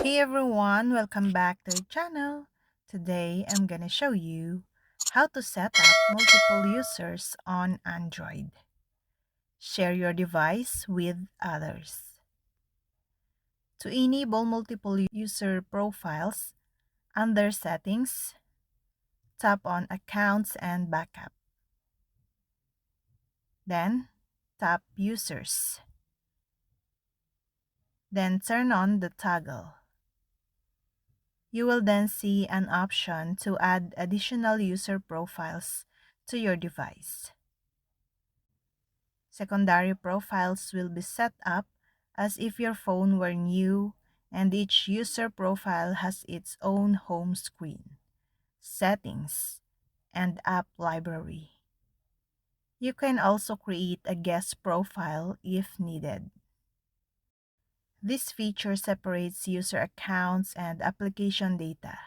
Hey everyone, welcome back to the channel. Today I'm gonna show you how to set up multiple users on Android. Share your device with others. To enable multiple user profiles, under Settings, tap on Accounts and Backup. Then tap Users. Then turn on the toggle. You will then see an option to add additional user profiles to your device. Secondary profiles will be set up as if your phone were new, and each user profile has its own home screen, settings, and app library. You can also create a guest profile if needed. This feature separates user accounts and application data.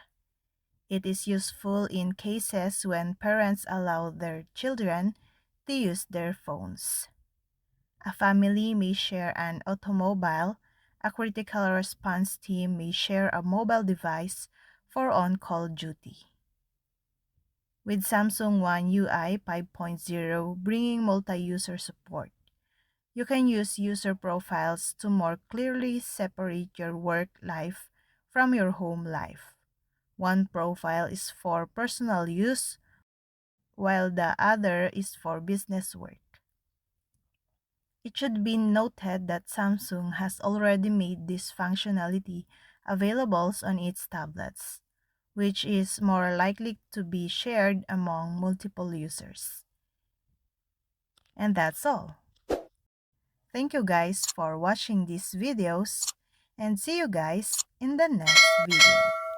It is useful in cases when parents allow their children to use their phones. A family may share an automobile, a critical response team may share a mobile device for on-call duty. With Samsung One UI 5.0 bringing multi-user support, you can use user profiles to more clearly separate your work life from your home life. One profile is for personal use, while the other is for business work. It should be noted that Samsung has already made this functionality available on its tablets, which is more likely to be shared among multiple users. And that's all. Thank you guys for watching these videos, and see you guys in the next video.